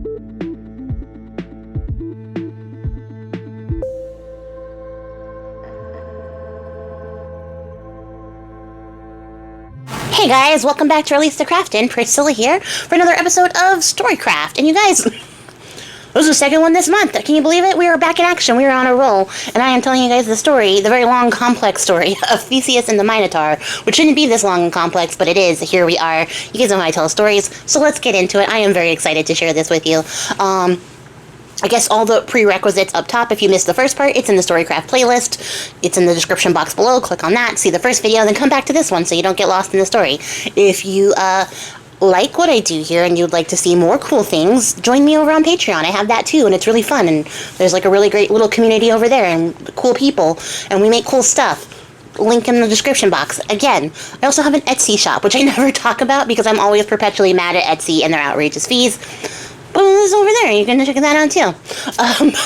Hey guys, welcome back to releasethecraftin. Priscilla here for another episode of Storycraft. And you guys, this is the second one this month. Can you believe it? We are back in action. We are on a roll. And I am telling you guys the story, the very long, complex story of Theseus and the Minotaur, which shouldn't be this long and complex, but it is. Here we are. You guys know how I tell stories, so let's get into it. I am very excited to share this with you. I guess all the prerequisites up top. If you missed the first part, it's in the Storycraft playlist. It's in the description box below. Click on that, see the first video, then come back to this one so you don't get lost in the story. If you like what I do here and you'd like to see more cool things, join me over on Patreon. I have that too, and it's really fun, and there's like a really great little community over there and cool people, and we make cool stuff. Link in the description box. Again, I also have an Etsy shop, which I never talk about because I'm always perpetually mad at Etsy and their outrageous fees. But it's over there. You can check that out too.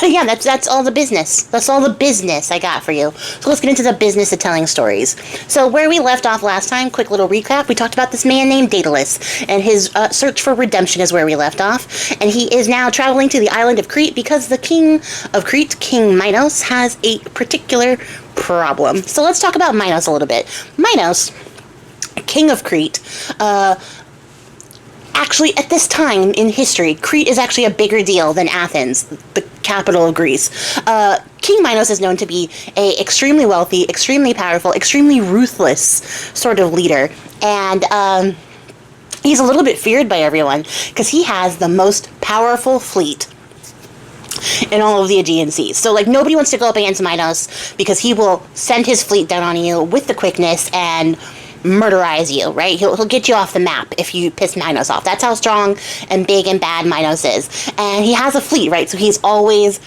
But yeah, that's all the business. That's all the business I got for you. So let's get into the business of telling stories. So where we left off last time, quick little recap. We talked about this man named Daedalus, and his search for redemption is where we left off. And he is now traveling to the island of Crete because the king of Crete, King Minos, has a particular problem. So let's talk about Minos a little bit. Minos, king of Crete, actually, at this time in history, Crete is actually a bigger deal than Athens, the capital of Greece. King Minos is known to be a extremely wealthy, extremely powerful, extremely ruthless sort of leader. And he's a little bit feared by everyone because he has the most powerful fleet in all of the Aegean seas. So, like, nobody wants to go up against Minos because he will send his fleet down on you with the quickness and murderize you, right? He'll get you off the map if you piss Minos off. That's how strong and big and bad Minos is. And he has a fleet, right? So he's always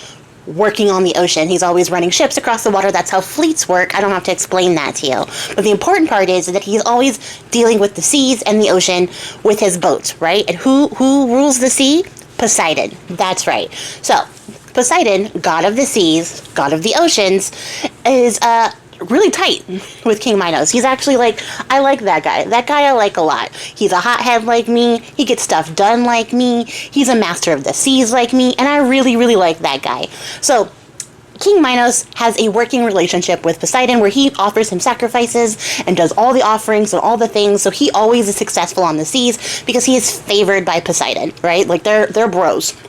working on the ocean. He's always running ships across the water. That's how fleets work. I don't have to explain that to you. But the important part is that he's always dealing with the seas and the ocean with his boats, right? And who rules the sea? Poseidon. That's right. So Poseidon, god of the seas, god of the oceans, is really tight with King Minos. He's actually like, I like that guy. That guy I like a lot. He's a hothead like me. He gets stuff done like me. He's a master of the seas like me. And I really, really like that guy. So King Minos has a working relationship with Poseidon where he offers him sacrifices and does all the offerings and all the things. So he always is successful on the seas because he is favored by Poseidon, right? Like they're bros.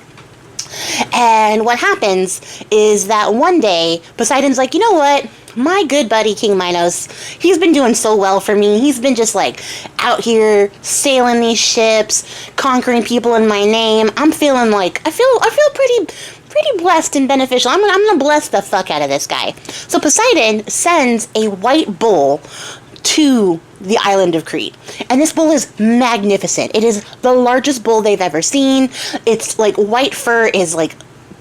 And what happens is that one day Poseidon's like, you know what? My good buddy King Minos, he's been doing so well for me. He's been just like out here sailing these ships, conquering people in my name. I'm feeling like I feel pretty blessed and beneficial. I'm gonna bless the fuck out of this guy. So Poseidon sends a white bull to the island of Crete. And this bull is magnificent. It is the largest bull they've ever seen. It's like white fur is like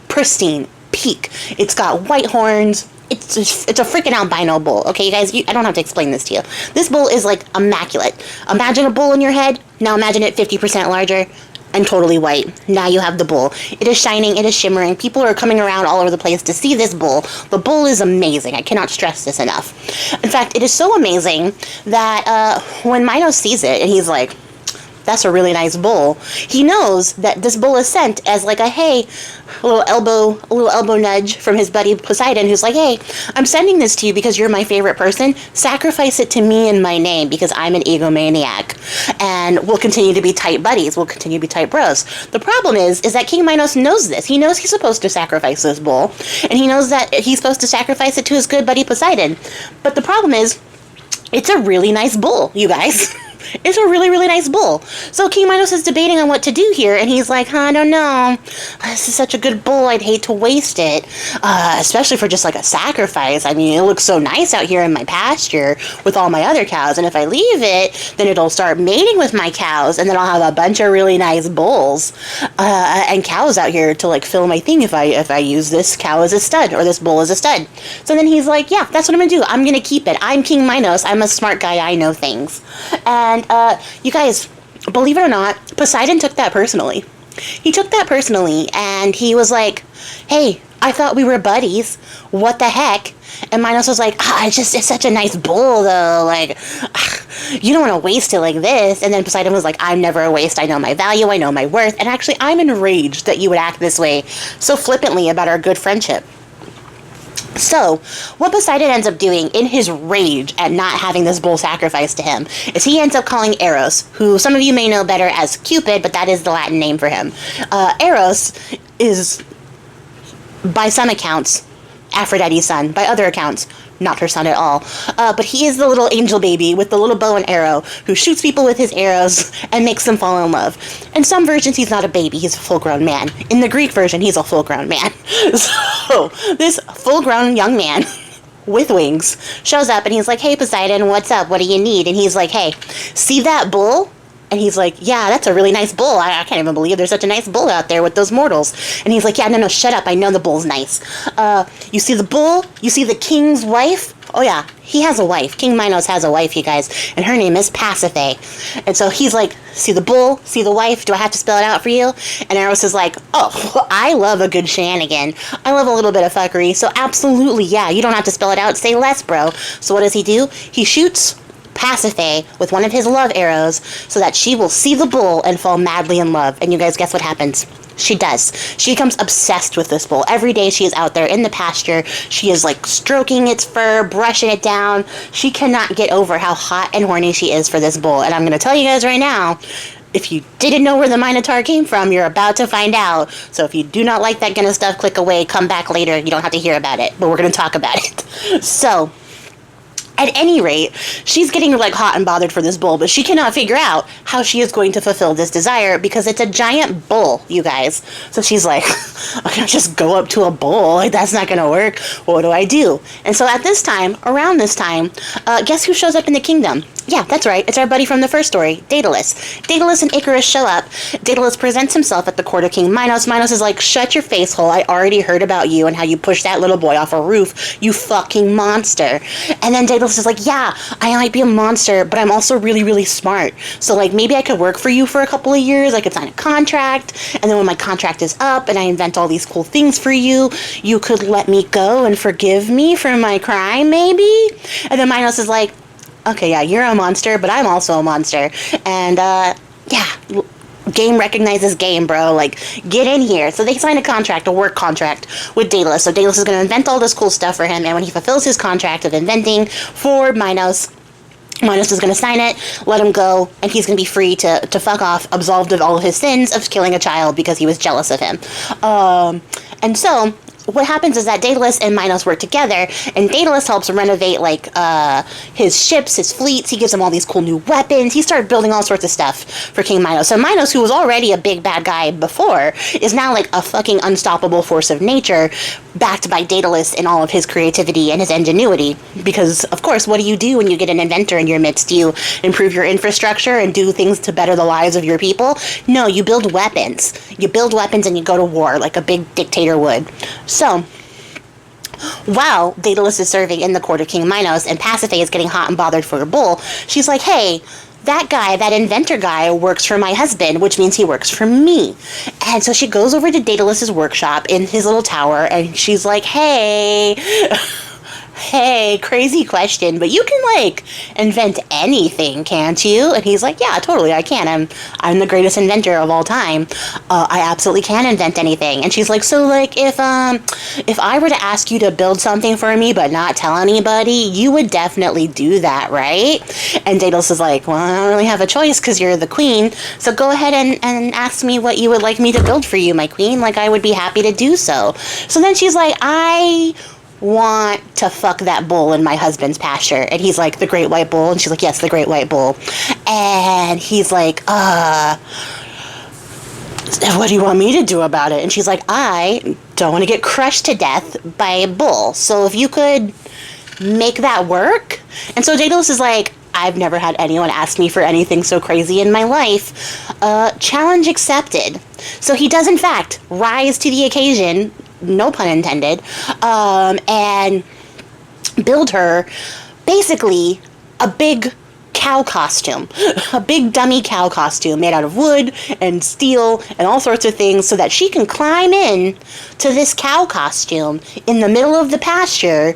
pristine, peak. It's got white horns. It's a freaking albino bull. Okay, you guys, I don't have to explain this to you. This bull is like immaculate. Imagine a bull in your head. Now imagine it 50% larger and totally white. Now you have the bull. It is shining. It is shimmering. People are coming around all over the place to see this bull. The bull is amazing. I cannot stress this enough. In fact, it is so amazing that when Minos sees it and he's like, that's a really nice bull, he knows that this bull is sent as like a, hey, a little elbow nudge from his buddy Poseidon, who's like, hey, I'm sending this to you because you're my favorite person. Sacrifice it to me in my name because I'm an egomaniac. And we'll continue to be tight buddies. We'll continue to be tight bros. The problem is that King Minos knows this. He knows he's supposed to sacrifice this bull. And he knows that he's supposed to sacrifice it to his good buddy Poseidon. But the problem is, it's a really nice bull, you guys. It's a really, really nice bull. So King Minos is debating on what to do here, and he's like, I don't know. This is such a good bull, I'd hate to waste it, especially for just like a sacrifice. I mean, it looks so nice out here in my pasture with all my other cows, and if I leave it, then it'll start mating with my cows, and then I'll have a bunch of really nice bulls and cows out here to like fill my thing if I use this cow as a stud or this bull as a stud. So then he's like, yeah, that's what I'm gonna do. I'm gonna keep it. I'm King Minos. I'm a smart guy. I know things. And you guys, believe it or not, Poseidon took that personally. He took that personally, and he was like, hey, I thought we were buddies. What the heck? And Minos was like, it's such a nice bull, though. Like, you don't want to waste it like this. And then Poseidon was like, I'm never a waste. I know my value. I know my worth. And actually, I'm enraged that you would act this way so flippantly about our good friendship. So, what Poseidon ends up doing in his rage at not having this bull sacrificed to him is he ends up calling Eros, who some of you may know better as Cupid, but that is the Latin name for him. Eros is, by some accounts, Aphrodite's son. By other accounts, not her son at all. But he is the little angel baby with the little bow and arrow who shoots people with his arrows and makes them fall in love. In some versions, he's not a baby. He's a full-grown man. In the Greek version, he's a full-grown man. So, this full-grown young man with wings shows up and he's like, hey, Poseidon, what's up? What do you need? And he's like, hey, see that bull? And he's like, yeah, that's a really nice bull. I can't even believe there's such a nice bull out there with those mortals. And he's like, yeah, no, shut up. I know the bull's nice. You see the bull? You see the king's wife? Oh, yeah, he has a wife. King Minos has a wife, you guys. And her name is Pasiphae. And so he's like, see the bull? See the wife? Do I have to spell it out for you? And Eros is like, oh, I love a good shenanigan. I love a little bit of fuckery. So absolutely, yeah, you don't have to spell it out. Say less, bro. So what does he do? He shoots Pasiphae with one of his love arrows so that she will see the bull and fall madly in love. And you guys guess what happens? She does. She becomes obsessed with this bull. Every day she is out there in the pasture. She is like stroking its fur, brushing it down. She cannot get over how hot and horny she is for this bull. And I'm going to tell you guys right now, if you didn't know where the Minotaur came from, you're about to find out. So if you do not like that kind of stuff, click away, come back later. You don't have to hear about it, but we're going to talk about it. So, at any rate, she's getting like hot and bothered for this bull, but she cannot figure out how she is going to fulfill this desire because it's a giant bull, you guys. So she's like, I can't just go up to a bull. Like, that's not going to work. What do I do? And so at this time, around this time, guess who shows up in the kingdom? Yeah, that's right. It's our buddy from the first story, Daedalus. Daedalus and Icarus show up. Daedalus presents himself at the court of King Minos. Minos is like, shut your face hole. I already heard about you and how you pushed that little boy off a roof. You fucking monster. And then Daedalus is like, yeah, I might be a monster, but I'm also really, really smart. So, like, maybe I could work for you for a couple of years. I could sign a contract. And then when my contract is up and I invent all these cool things for you, you could let me go and forgive me for my crime, maybe? And then Minos is like, okay, yeah, you're a monster, but I'm also a monster. And, yeah, game recognizes game, bro. Like, get in here. So they sign a contract, a work contract with Daedalus. So Daedalus is going to invent all this cool stuff for him. And when he fulfills his contract of inventing for Minos, Minos is going to sign it, let him go, and he's going to be free to fuck off, absolved of all of his sins of killing a child because he was jealous of him. And so what happens is that Daedalus and Minos work together, and Daedalus helps renovate, like, his ships, his fleets. He gives him all these cool new weapons. He started building all sorts of stuff for King Minos. So Minos, who was already a big bad guy before, is now, like, a fucking unstoppable force of nature, backed by Daedalus and all of his creativity and his ingenuity. Because, of course, what do you do when you get an inventor in your midst? Do you improve your infrastructure and do things to better the lives of your people? No, you build weapons. You build weapons and you go to war like a big dictator would. So, while Daedalus is serving in the court of King Minos and Pasiphae is getting hot and bothered for a bull, she's like, hey, that guy, that inventor guy, works for my husband, which means he works for me. And so she goes over to Daedalus's workshop in his little tower, and she's like, hey, crazy question, but you can, like, invent anything, can't you? And he's like, yeah, totally, I can. I'm the greatest inventor of all time. I absolutely can invent anything. And she's like, so, like, if I were to ask you to build something for me but not tell anybody, you would definitely do that, right? And Daedalus is like, well, I don't really have a choice because you're the queen, so go ahead and ask me what you would like me to build for you, my queen. Like, I would be happy to do so. So then she's like, I want to fuck that bull in my husband's pasture. And he's like, the great white bull? And she's like, yes, the great white bull. And he's like, what do you want me to do about it? And she's like, I don't want to get crushed to death by a bull. So if you could make that work. And so Daedalus is like, I've never had anyone ask me for anything so crazy in my life. Challenge accepted. So he does, in fact, rise to the occasion, no pun intended, and build her basically a big cow costume, a big dummy cow costume made out of wood and steel and all sorts of things so that she can climb in to this cow costume in the middle of the pasture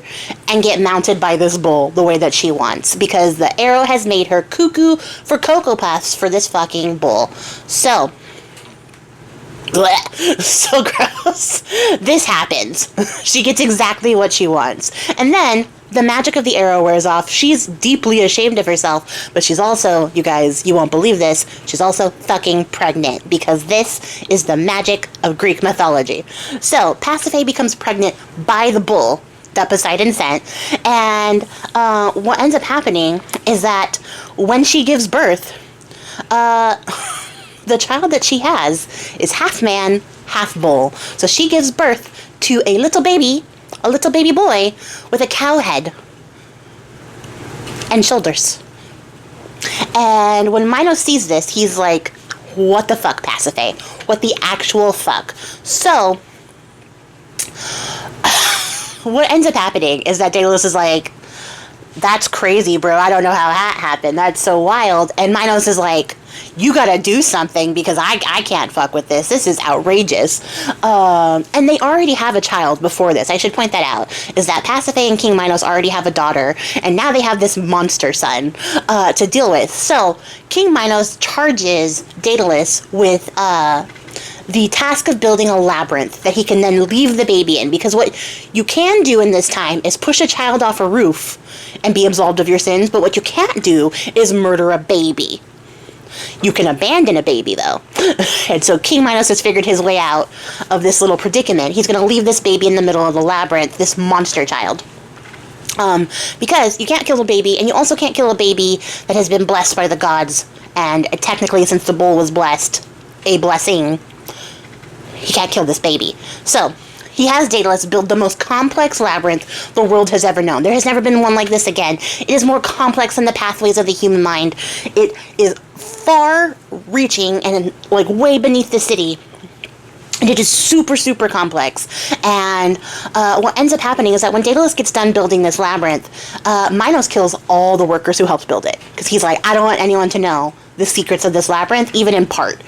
and get mounted by this bull the way that she wants, because the arrow has made her cuckoo for Cocoa Puffs for this fucking bull. So, bleh, so gross. This happens. She gets exactly what she wants. And then the magic of the arrow wears off. She's deeply ashamed of herself, but she's also, you guys, you won't believe this, she's also fucking pregnant, because this is the magic of Greek mythology. So, Pasiphae becomes pregnant by the bull that Poseidon sent, and what ends up happening is that when she gives birth, the child that she has is half man, half bull. So she gives birth to a little baby boy with a cow head and shoulders. And when Minos sees this, he's like, what the fuck, Pasiphae? What the actual fuck? So, what ends up happening is that Daedalus is like, that's crazy, bro. I don't know how that happened. That's so wild. And Minos is like, you gotta do something, because I can't fuck with this. This is outrageous. And they already have a child before this. I should point that out, is that Pasiphae and King Minos already have a daughter, and now they have this monster son to deal with. So King Minos charges Daedalus with the task of building a labyrinth that he can then leave the baby in, because what you can do in this time is push a child off a roof and be absolved of your sins, but what you can't do is murder a baby. You can abandon a baby, though. And so King Minos has figured his way out of this little predicament. He's going to leave this baby in the middle of the labyrinth, this monster child. Because you can't kill a baby, and you also can't kill a baby that has been blessed by the gods. And technically, since the bull was blessed, a blessing, he can't kill this baby. So he has Daedalus build the most complex labyrinth the world has ever known. There has never been one like this again. It is more complex than the pathways of the human mind. It is far-reaching and, like, way beneath the city. And it is super, super complex. And what ends up happening is that when Daedalus gets done building this labyrinth, Minos kills all the workers who helped build it. Because he's like, I don't want anyone to know the secrets of this labyrinth, even in part.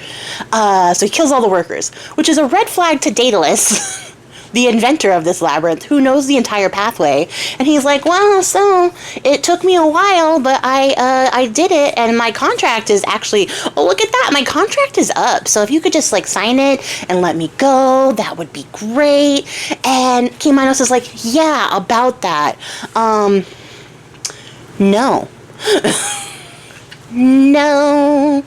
So he kills all the workers, which is a red flag to Daedalus, the inventor of this labyrinth, who knows the entire pathway. And he's like, well, so it took me a while, but I did it, and my contract is actually, oh, look at that, my contract is up. So if you could just, like, sign it and let me go, that would be great. And King Minos is like, yeah, about that. No. No.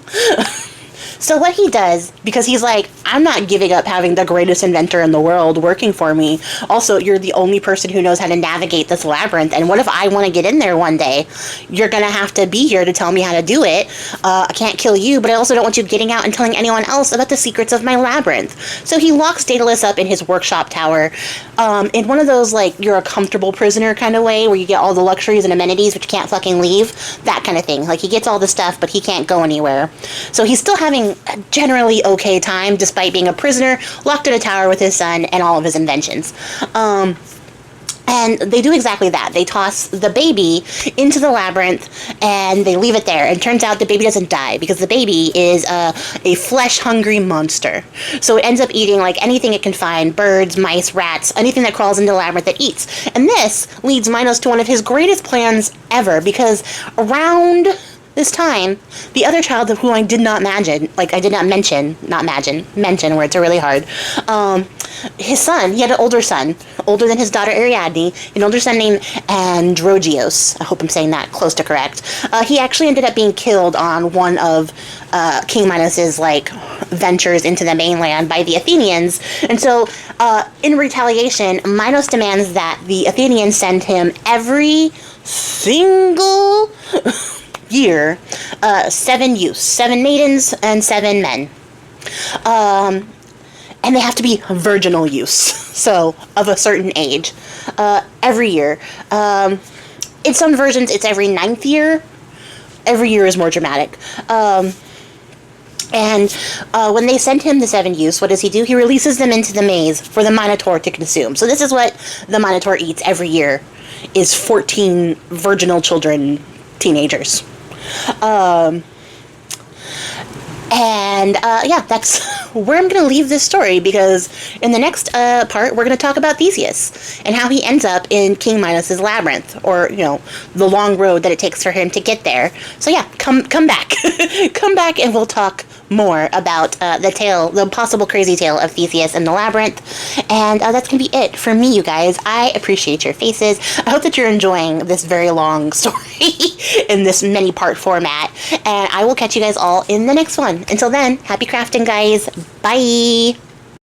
So what he does, because he's like, I'm not giving up having the greatest inventor in the world working for me. Also, you're the only person who knows how to navigate this labyrinth, and what if I want to get in there one day? You're going to have to be here to tell me how to do it. I can't kill you, but I also don't want you getting out and telling anyone else about the secrets of my labyrinth. So he locks Daedalus up in his workshop tower, in one of those, like, you're a comfortable prisoner kind of way, where you get all the luxuries and amenities, but you can't fucking leave. That kind of thing. Like, he gets all the stuff, but he can't go anywhere. So he's still having a generally okay time, despite being a prisoner, locked in a tower with his son and all of his inventions. And they do exactly that. They toss the baby into the labyrinth, and they leave it there. And turns out the baby doesn't die, because the baby is a flesh-hungry monster. So it ends up eating, like, anything it can find, birds, mice, rats, anything that crawls into the labyrinth it eats. And this leads Minos to one of his greatest plans ever, because around this time, the other child of whom I did not mention, mention words are really hard, his son, he had an older son, older than his daughter Ariadne, an older son named Androgeos. I hope I'm saying that close to correct. He actually ended up being killed on one of King Minos's, like, ventures into the mainland by the Athenians. And so, in retaliation, Minos demands that the Athenians send him every single year 7 youths, 7 maidens, and 7 men. And they have to be virginal youths, so of a certain age, every year. In some versions, it's every 9th year. Every year is more dramatic. And when they send him the 7 youths, what does he do? He releases them into the maze for the Minotaur to consume. So this is what the Minotaur eats every year, is 14 virginal children, teenagers. And yeah, that's where I'm going to leave this story, because in the next part, we're going to talk about Theseus and how he ends up in King Minos's labyrinth, or, you know, the long road that it takes for him to get there. So yeah, come back. Come back and we'll talk more about the possible crazy tale of Theseus in the labyrinth. And that's going to be it for me, you guys. I appreciate your faces. I hope that you're enjoying this very long story in this many-part format. And I will catch you guys all in the next one. Until then, happy crafting, guys. Bye!